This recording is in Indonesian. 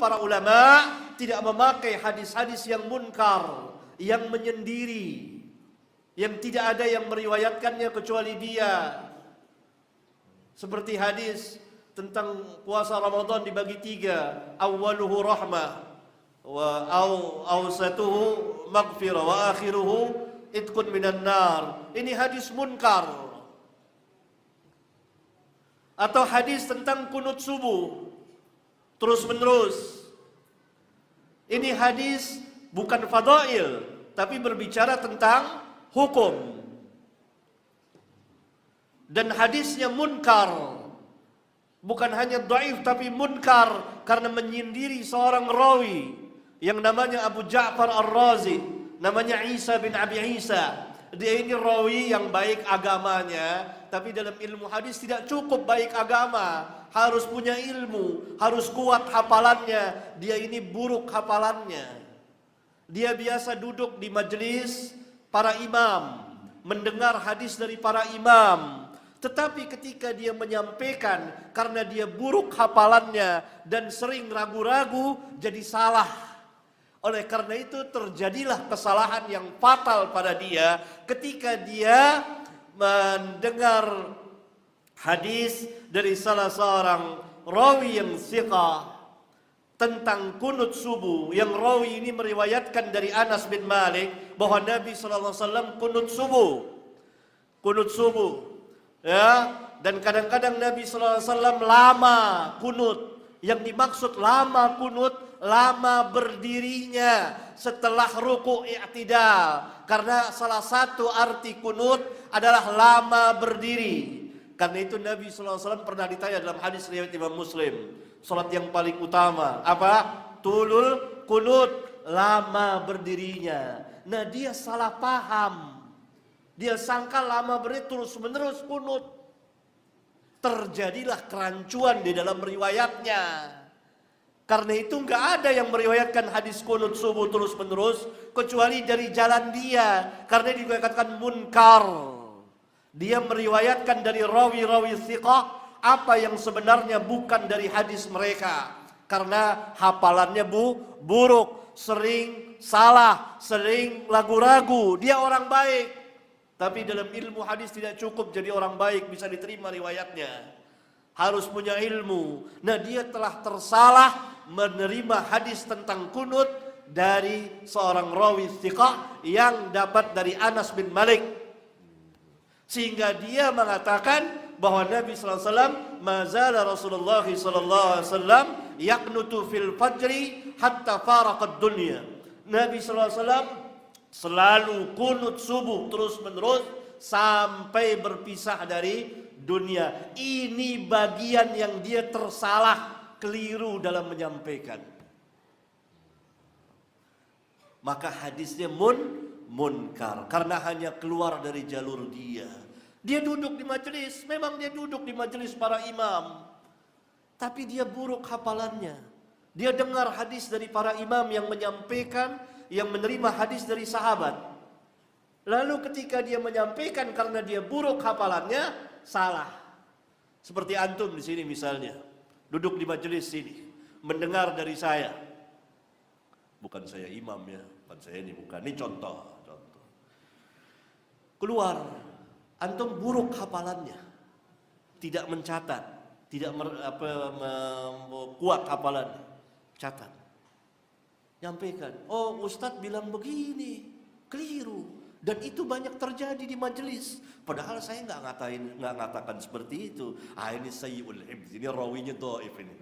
para ulama tidak memakai hadis-hadis yang munkar, yang menyendiri, yang tidak ada yang meriwayatkannya kecuali dia. Seperti hadis tentang puasa Ramadan dibagi tiga, awwaluhu rahmah, wa awsatuhu maghfirah, wa akhiruhu itqun minan nar. Ini hadis munkar. Atau hadis tentang kunut subuh terus menerus. Ini hadis bukan fadail, tapi berbicara tentang hukum. Dan hadisnya munkar. Bukan hanya dhaif tapi munkar karena menyindiri seorang rawi yang namanya Abu Ja'far Ar-Razi, namanya Isa bin Abi Isa. Dia ini rawi yang baik agamanya, tapi dalam ilmu hadis tidak cukup baik agama, harus punya ilmu, harus kuat hafalannya. Dia ini buruk hafalannya. Dia biasa duduk di majelis para imam, mendengar hadis dari para imam. Tetapi ketika dia menyampaikan, karena dia buruk hafalannya dan sering ragu-ragu, jadi salah. Oleh karena itu terjadilah kesalahan yang fatal pada dia ketika dia mendengar hadis dari salah seorang rawi yang thiqah tentang kunut subuh, yang rawi ini meriwayatkan dari Anas bin Malik bahwa Nabi SAW kunut subuh, ya. Dan kadang-kadang Nabi SAW lama kunut. Yang dimaksud lama kunut, lama berdirinya setelah ruku' i'tidal. Karena salah satu arti kunut adalah lama berdiri. Karena itu Nabi SAW pernah ditanya dalam hadis riwayat Imam Muslim, salat yang paling utama apa? Tulul kunut, lama berdirinya. Nah, dia salah paham. Dia sangka lama berdiri terus menerus kunut. Terjadilah kerancuan di dalam riwayatnya. Karena itu nggak ada yang meriwayatkan hadis kunut subuh terus menerus kecuali dari jalan dia. Karena dikatakan munkar. Dia meriwayatkan dari rawi-rawi thiqah apa yang sebenarnya bukan dari hadis mereka. Karena hafalannya buruk, sering salah, sering ragu-ragu. Dia orang baik. Tapi dalam ilmu hadis tidak cukup jadi orang baik bisa diterima riwayatnya. Harus punya ilmu. Nah, dia telah tersalah menerima hadis tentang kunut dari seorang rawi thiqah yang dapat dari Anas bin Malik. Sehingga dia mengatakan bahwa Nabi SAW, mazala Rasulullah SAW yaqnutu fil fajri hatta faraqad dunya. Nabi SAW selalu kunut subuh terus menerus sampai berpisah dari dunia. Ini bagian yang dia tersalah, keliru dalam menyampaikan. Maka hadisnya munkar karena hanya keluar dari jalur dia. Dia duduk di majelis, memang dia duduk di majelis para imam, tapi dia buruk hafalannya. Dia dengar hadis dari para imam yang menyampaikan, yang menerima hadis dari sahabat. Lalu ketika dia menyampaikan karena dia buruk hafalannya, salah. Seperti antum di sini misalnya, duduk di majelis sini, mendengar dari saya. Bukan saya imam ya, bukan saya ini, bukan. Ini contoh. Keluar, antum buruk hafalannya. Tidak mencatat, tidak kuat hafalannya. Catat. Nyampaikan, oh Ustadz bilang begini, keliru. Dan itu banyak terjadi di majelis. Padahal saya nggak ngatakan seperti itu. Ini sayyul hibz, ini rawinya dhaif ini.